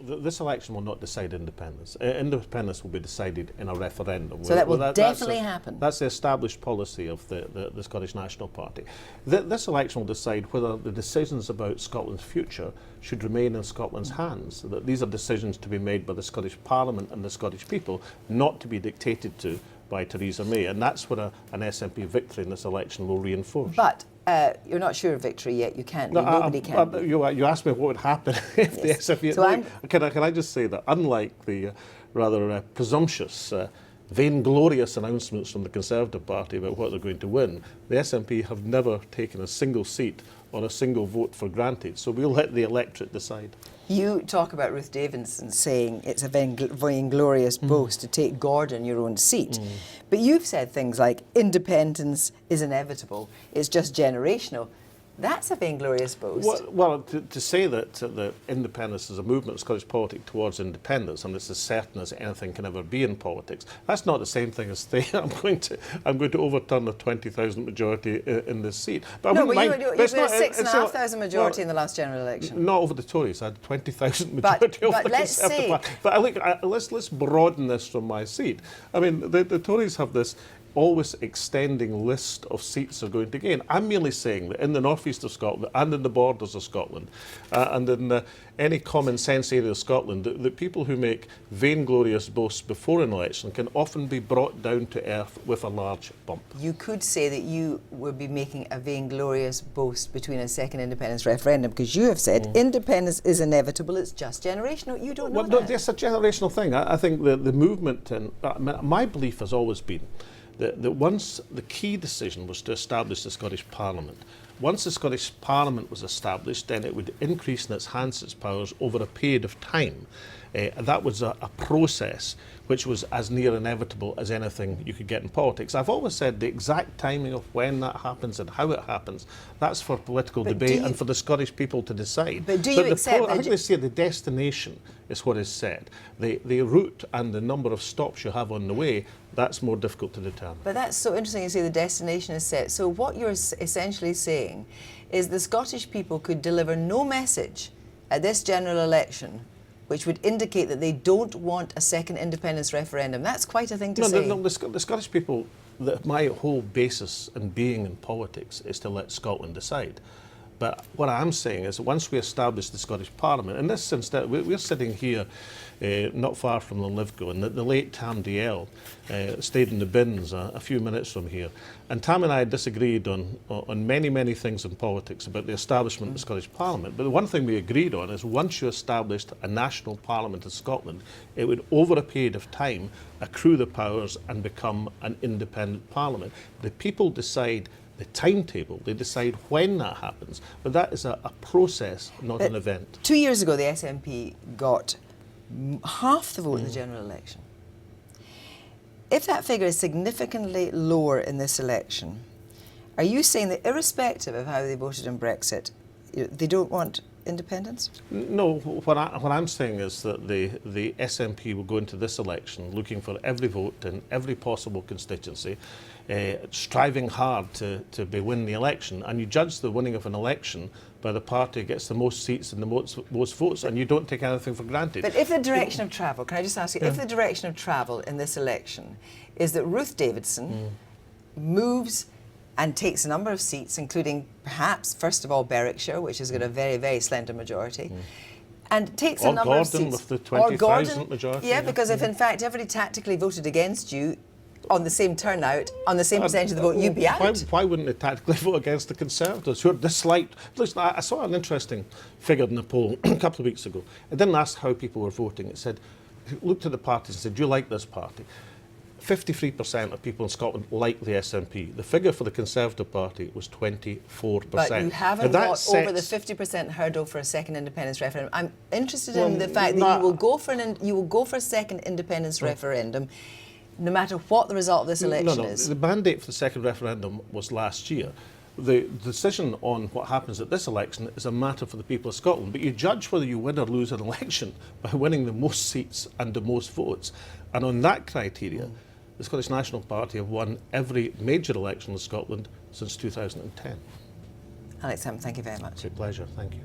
This election will not decide independence. Independence will be decided in a referendum. So that will definitely happen. That's the established policy of the Scottish National Party. This election will decide whether the decisions about Scotland's future should remain in Scotland's hands. That these are decisions to be made by the Scottish Parliament and the Scottish people, not to be dictated to by Theresa May. And that's what an SNP victory in this election will reinforce. But you're not sure of victory yet. You can't be. Nobody can be. You asked me what would happen if the SNP... So can I just say that unlike the rather presumptuous, vainglorious announcements from the Conservative Party about what they're going to win, the SNP have never taken a single seat or a single vote for granted. So we'll let the electorate decide. You talk about Ruth Davidson saying it's a vainglorious boast to take Gordon your own seat. But you've said things like independence is inevitable, it's just generational. That's a vainglorious boast. Well, to say that independence is a movement of Scottish politics towards independence, and it's as certain as anything can ever be in politics, that's not the same thing as saying I'm going to overturn the 20,000 majority in this seat. But no, but you had a 6,500 majority in the last general election. Not over the Tories. I had 20,000 majority over the Conservative Party. But let's broaden this from my seat. I mean, the Tories have this always extending list of seats they're going to gain. I'm merely saying that in the northeast of Scotland and in the borders of Scotland and in any common sense area of Scotland, the people who make vainglorious boasts before an election can often be brought down to earth with a large bump. You could say that you would be making a vainglorious boast between a second independence referendum, because you have said independence is inevitable, it's just generational. You don't know that. No, it's a generational thing. I think the movement, and my belief has always been that once the key decision was to establish the Scottish Parliament, once the Scottish Parliament was established, then it would increase in its hands its powers over a period of time. That was a process which was as near inevitable as anything you could get in politics. I've always said the exact timing of when that happens and how it happens, that's for political debate and for the Scottish people to decide. But do you accept I think they say the destination is what is said. The route and the number of stops you have on the way, that's more difficult to determine. But that's so interesting you say the destination is set. So what you're essentially saying is the Scottish people could deliver no message at this general election which would indicate that they don't want a second independence referendum. That's quite a thing to say. No, the Scottish people, my whole basis in being in politics is to let Scotland decide. But what I'm saying is, once we establish the Scottish Parliament, in this instance, we're sitting here not far from Linlithgow, and the late Tam Dalyell stayed in the bins a few minutes from here. And Tam and I disagreed on many, many things in politics about the establishment of the Scottish Parliament. But the one thing we agreed on is once you established a national parliament in Scotland, it would, over a period of time, accrue the powers and become an independent parliament. The people decide the timetable, they decide when that happens, but that is a process, not an event. 2 years ago, the SNP got half the vote in the general election. If that figure is significantly lower in this election, are you saying that irrespective of how they voted on Brexit, they don't want independence? No, what I'm saying is that the SNP will go into this election looking for every vote in every possible constituency, striving hard to win the election. And you judge the winning of an election by the party that gets the most seats and the most votes, and you don't take anything for granted. But if the direction of travel, can I just ask you, if the direction of travel in this election is that Ruth Davidson moves and takes a number of seats, including perhaps, first of all, Berwickshire, which has got a very, very slender majority, and takes a number of seats. Or Gordon with the 20,000 majority. Yeah, because if in fact everybody tactically voted against you on the same turnout, on the same percentage of the vote, you'd be out. Why wouldn't they tactically vote against the Conservatives, who are disliked? Listen, I saw an interesting figure in the poll a couple of weeks ago. It didn't ask how people were voting. It said, looked at the parties and said, do you like this party? 53% of people in Scotland like the SNP. The figure for the Conservative Party was 24%. But you haven't got over the 50% hurdle for a second independence referendum. I'm interested in the fact that you will go for a second independence referendum, no matter what the result of this election is. The mandate for the second referendum was last year. The decision on what happens at this election is a matter for the people of Scotland, but you judge whether you win or lose an election by winning the most seats and the most votes. And on that criteria, the Scottish National Party have won every major election in Scotland since 2010. Alex Salmond, thank you very much. It's a pleasure, thank you.